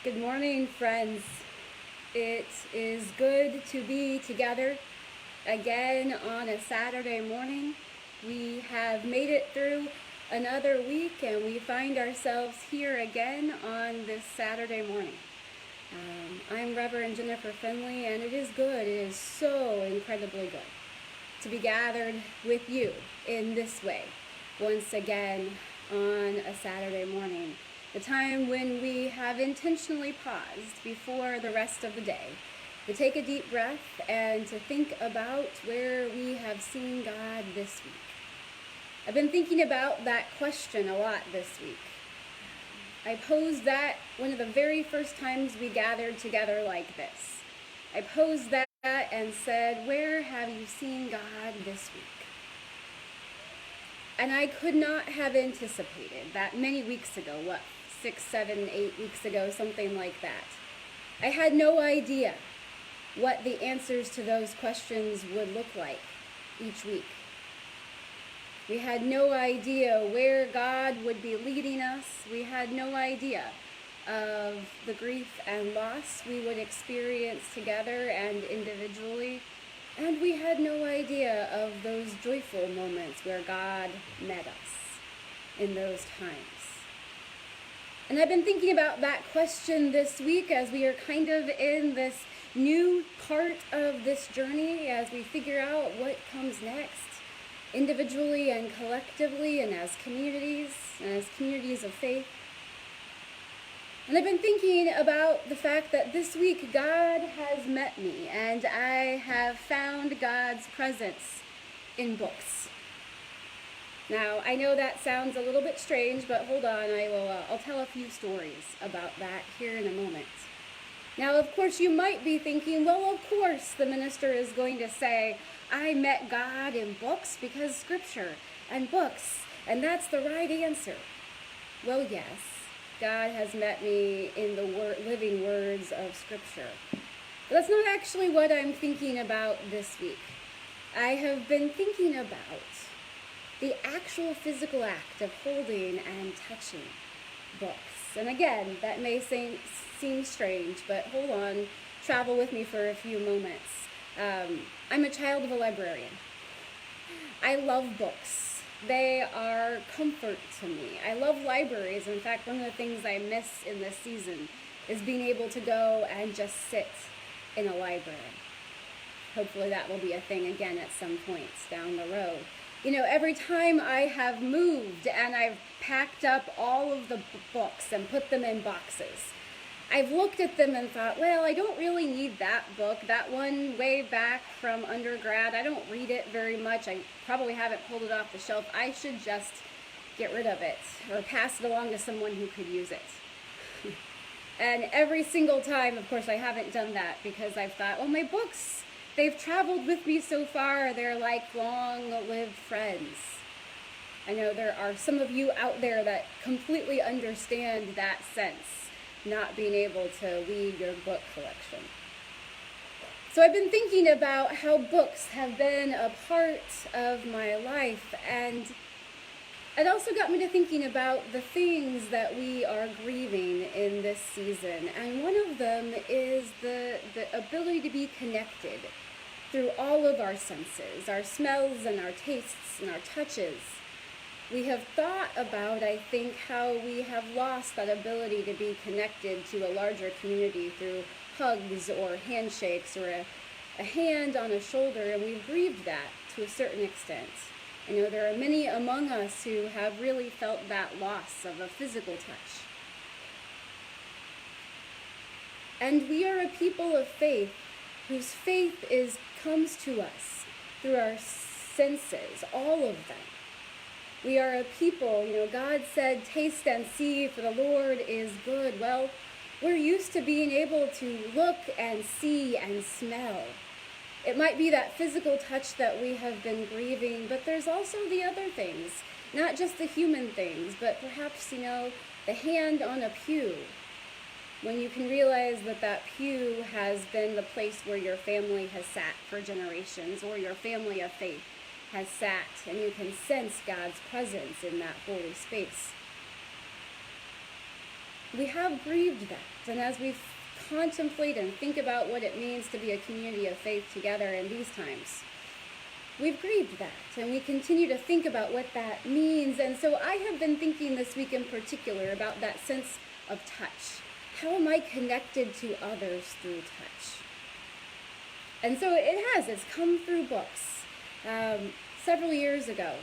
Good morning, friends. It is good to be together again on a Saturday morning. We have made it through another week and we find ourselves here again on this Saturday morning. I'm Reverend Jennifer Finley, and it is good, it is so incredibly good to be gathered with you in this way once again on a Saturday morning. The time when we have intentionally paused before the rest of the day to take a deep breath and to think about where we have seen God this week. I've been thinking about that question a lot this week. I posed that one of the very first times we gathered together like this. I posed that and said, where have you seen God this week? And I could not have anticipated that many weeks ago, 6, 7, 8 weeks ago, something like that. I had no idea what the answers to those questions would look like each week. We had no idea where God would be leading us. We had no idea of the grief and loss we would experience together and individually. And we had no idea of those joyful moments where God met us in those times. And I've been thinking about that question this week as we are kind of in this new part of this journey as we figure out what comes next, individually and collectively and as communities of faith. And I've been thinking about the fact that this week God has met me and I have found God's presence in books. Now, I know that sounds a little bit strange, but hold on, I'll tell a few stories about that here in a moment. Now, of course, you might be thinking, well, of course, the minister is going to say, I met God in books because scripture and books, and that's the right answer. Well, yes, God has met me in the living words of scripture. But that's not actually what I'm thinking about this week. I have been thinking about the actual physical act of holding and touching books. And again, that may seem strange, but hold on, travel with me for a few moments. I'm a child of a librarian. I love books. They are comfort to me. I love libraries. In fact, one of the things I miss in this season is being able to go and just sit in a library. Hopefully that will be a thing again at some points down the road. You know, every time I have moved and I've packed up all of the books and put them in boxes, I've looked at them and thought, well, I don't really need that book. That one way back from undergrad, I don't read it very much. I probably haven't pulled it off the shelf. I should just get rid of it or pass it along to someone who could use it. And every single time, of course, I haven't done that because I've thought, well, my books, they've traveled with me so far. They're like long-lived friends. I know there are some of you out there that completely understand that sense, not being able to lead your book collection. So I've been thinking about how books have been a part of my life, and it also got me to thinking about the things that we are grieving in this season. And one of them is the ability to be connected through all of our senses, our smells and our tastes and our touches. We have thought about, I think, how we have lost that ability to be connected to a larger community through hugs or handshakes or a hand on a shoulder, and we've grieved that to a certain extent. I know there are many among us who have really felt that loss of a physical touch. And we are a people of faith whose faith comes to us through our senses, all of them. We are a people, God said, taste and see, for the Lord is good. Well, we're used to being able to look and see and smell. It might be that physical touch that we have been grieving, but there's also the other things, not just the human things, but perhaps, the hand on a pew. When you can realize that pew has been the place where your family has sat for generations, or your family of faith has sat, and you can sense God's presence in that holy space. we have grieved that. And as we contemplate and think about what it means to be a community of faith together in these times, we've grieved that, and we continue to think about what that means. And so I have been thinking this week in particular about that sense of touch. How am I connected to others through touch? And so it's come through books. Several years ago,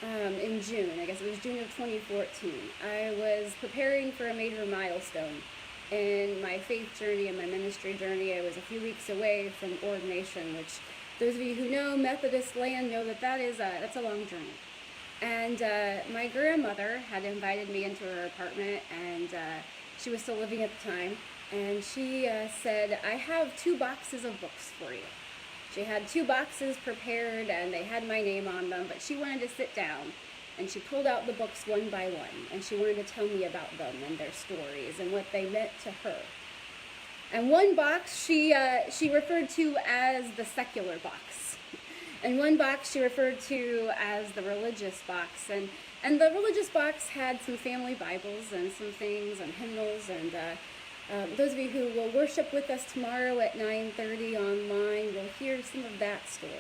in June, I guess it was June of 2014, I was preparing for a major milestone in my faith journey and my ministry journey. I was a few weeks away from ordination, which those of you who know Methodist land know that's a long journey. And my grandmother had invited me into her apartment, and she was still living at the time, and she said, I have 2 boxes of books for you. She had 2 boxes prepared, and they had my name on them, but she wanted to sit down, and she pulled out the books one by one, and she wanted to tell me about them and their stories and what they meant to her. And one box she referred to as the secular box, and one box she referred to as the religious box. And the religious box had some family Bibles and some things and hymnals, and those of you who will worship with us tomorrow at 9:30 online will hear some of that story,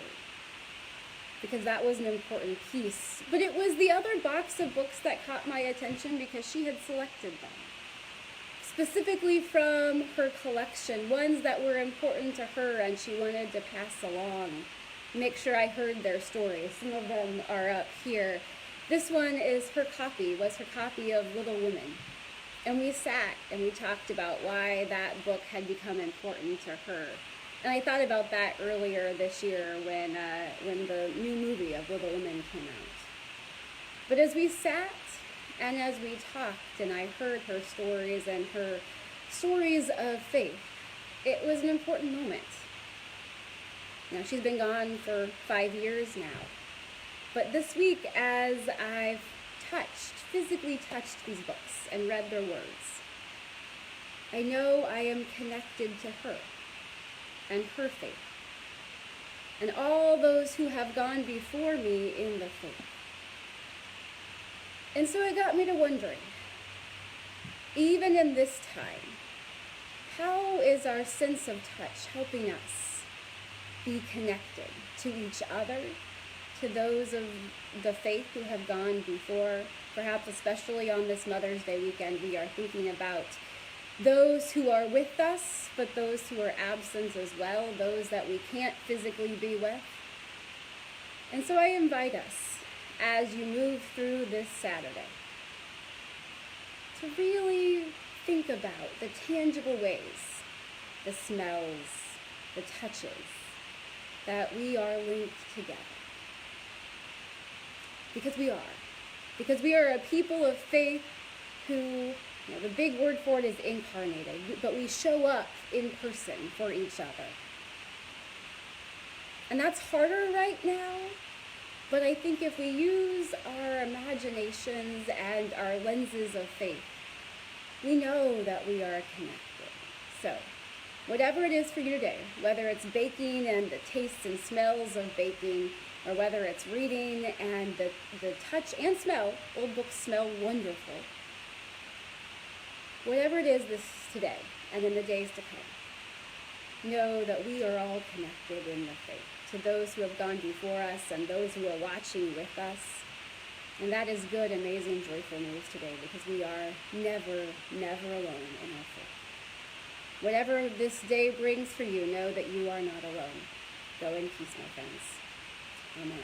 because that was an important piece. But it was the other box of books that caught my attention, because she had selected them specifically from her collection, ones that were important to her and she wanted to pass along, make sure I heard their stories. Some of them are up here. This one was her copy of Little Women. And we sat and we talked about why that book had become important to her. And I thought about that earlier this year when the new movie of Little Women came out. But as we sat and as we talked and I heard her stories and her stories of faith, it was an important moment. Now, she's been gone for 5 years now. But this week, as I've physically touched these books and read their words, I know I am connected to her and her faith and all those who have gone before me in the faith. And so it got me to wondering, even in this time, how is our sense of touch helping us be connected to each other, to those of the faith who have gone before? Perhaps especially on this Mother's Day weekend, we are thinking about those who are with us, but those who are absent as well, those that we can't physically be with. And so I invite us, as you move through this Saturday, to really think about the tangible ways, the smells, the touches, that we are linked together. Because we are. Because we are a people of faith who, the big word for it is incarnated, but we show up in person for each other. And that's harder right now, but I think if we use our imaginations and our lenses of faith, we know that we are connected. So, whatever it is for you today, whether it's baking and the tastes and smells of baking, or whether it's reading and the touch and smell, old books smell wonderful. Whatever it is this today and in the days to come, know that we are all connected in the faith, to those who have gone before us and those who are watching with us. And that is good, amazing, joyful news today, because we are never, never alone in our faith. Whatever this day brings for you, know that you are not alone. Go in peace, my friends. Amen.